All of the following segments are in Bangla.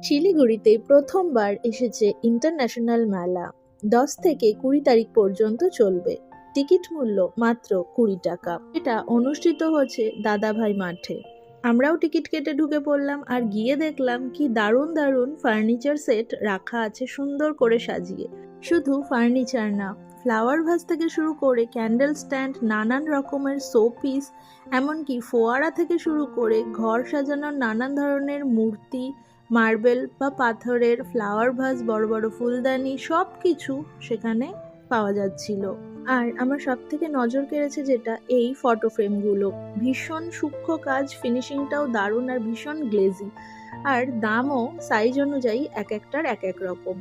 শিলিগুড়িতে প্রথমবার এসেছে ইন্টারন্যাশনাল মেলা। 10 থেকে 20 তারিখ পর্যন্ত চলবে। টিকিট মূল্য মাত্র 20 টাকা। এটা অনুষ্ঠিত হচ্ছে দাদাভাই মাঠে। আমরাও টিকিট কেটে ঢুকে পড়লাম আর গিয়ে দেখলাম কি দারুণ দারুণ ফার্নিচার সেট রাখা আছে সুন্দর করে সাজিয়ে। শুধু ফার্নিচার না, ফ্লাওয়ার ভাস থেকে শুরু করে ক্যান্ডেল স্ট্যান্ড, নানান রকমের শো পিস, এমনকি ফোয়ারা থেকে শুরু করে ঘর সাজানোর নানান ধরনের মূর্তি, মার্বেল বা পাথরের ফ্লাওয়ার ভাস, বড় বড় ফুলদানি সব কিছু সেখানে পাওয়া যাচ্ছিল। আর আমার সব থেকে নজর কেড়েছে যেটা, এই ফটো ফ্রেমগুলো ভীষণ সূক্ষ্ম কাজ, ফিনিশিংটাও দারুণ আর ভীষণ গ্লেজি, আর দামও সাইজ অনুযায়ী এক একটার এক এক রকম।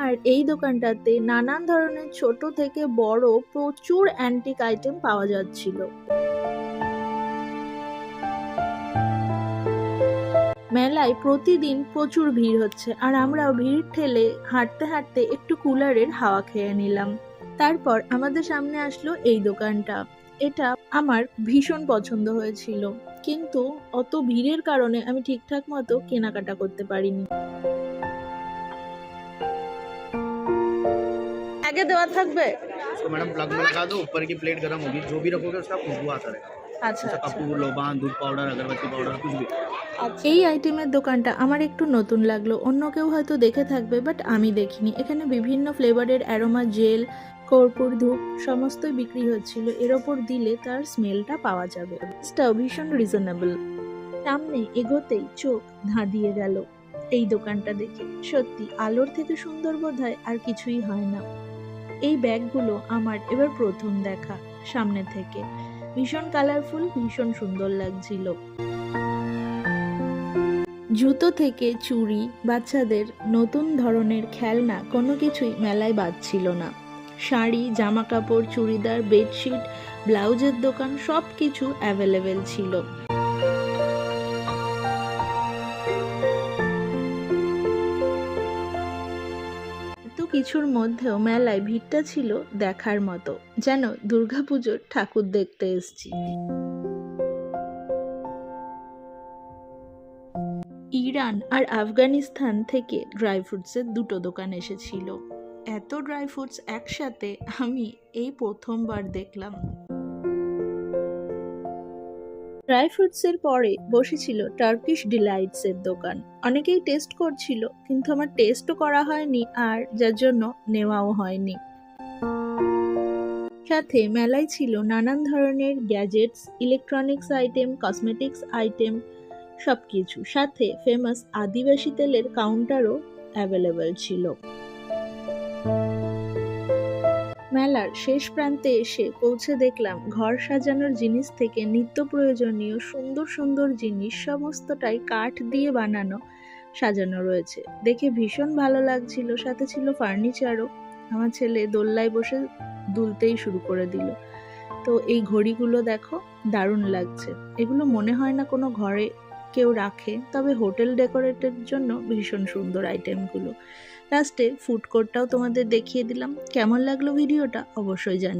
আর এই দোকানটাতে নানান ধরনের ছোট থেকে বড় প্রচুর অ্যান্টিক আইটেম পাওয়া যাচ্ছিল। মেলায় প্রতিদিন প্রচুর ভিড় হচ্ছে, আর আমরাও ভিড় ঠেলে হাঁটতে হাঁটতে একটু কুলারের হাওয়া খেয়ে নিলাম। তারপর আমাদের সামনে আসলো এই দোকানটা। এটা আমার ভীষণ পছন্দ হয়েছিল, কিন্তু অত ভিড়ের কারণে আমি ঠিকঠাক মতো কেনাকাটা করতে পারিনি। আগে দেওয়া থাকবে। इसको मैडम प्लग में लगा दो, ऊपर की प्लेट गर्म होगी, जो भी रखोगे उसका खुशबू आता रहेगा। আচ্ছা जैसे আচ্ছা। कपूर, लोबान, धूप पाउडर, अगरबत्ती पाउडर, कुछ भी। এই আইটেমের দোকানটা আমার একটু নতুন লাগলো। অন্য কেউ হয়তো দেখে থাকবে, বাট আমি দেখিনি। এখানে বিভিন্ন ফ্লেভারের অ্যারোমা জেল, কর্পূর, ধূপ সমস্তই বিক্রি হচ্ছিল। এর ওপর দিলে তার স্মেলটা পাওয়া যাবে। প্রাইসটাও ভীষণ রিজনেবল। সামনে এগোতেই চোখ ধাঁধিয়ে গেল এই দোকানটা দেখে। সত্যি আলোর থেকে সুন্দর বোধহয় আর কিছুই হয় না। এই ব্যাগগুলো আমার এবার প্রথম দেখা সামনে থেকে। ভীষণ কালারফুল, ভীষণ সুন্দর লাগছিল। জুতো থেকে চুড়ি, বাচ্চাদের নতুন ধরনের খেলনা, কোনো কিছুই মেলায় বাদ ছিল না। শাড়ি, জামা কাপড়, চুড়িদার, বেডশিট, ব্লাউজের দোকান সব কিছু অ্যাভেলেবেল ছিল। এত কিছুর মধ্যেও মেলায় ভিড়টা ছিল দেখার মতো, যেন দুর্গাপুজোর ঠাকুর দেখতে এসেছি। ইরান আর আফগানিস্তান থেকে ড্রাই ফ্রুটসের দুটো দোকান এসেছিল। এত ড্রাই ফ্রুটস একসাথে আমি এই প্রথমবার দেখলাম। ড্রাই ফ্রুটসের পরে বসেছিল টার্কিশ ডিলাইটসের দোকান। অনেকেই টেস্ট করছিল, কিন্তু আমার টেস্টও করা হয়নি, আর যার জন্য নেওয়াও হয়নি। সাথে মেলায় ছিল নানান ধরনের gadgets, electronics item, cosmetics item সবকিছু। সাথে ফেমাস আদিবাসী তেলের কাউন্টারও অ্যাভেলেবেল ছিল। মেলার শেষ প্রান্তে এসে পৌঁছে দেখলাম ঘর সাজানোর জিনিস থেকে নিত্য প্রয়োজনীয় সুন্দর সুন্দর জিনিস সমস্তটাই কাঠ দিয়ে বানানো, সাজানো রয়েছে। দেখে ভীষণ ভালো লাগছিল। সাথে ছিল ফার্নিচারও। আমার ছেলে দোলনায় বসে দুলতেই শুরু করে দিল। তো এই ঘড়িগুলো দেখো, দারুণ লাগছে। এগুলো মনে হয় না কোনো ঘরে কেউ রাখে, তবে হোটেল ডেকোরেটের জন্য ভীষণ সুন্দর আইটেমগুলো। লাস্টে ফুড কোর্টটাও তোমাদের দেখিয়ে দিলাম। কেমন লাগলো ভিডিওটা অবশ্যই জানিও।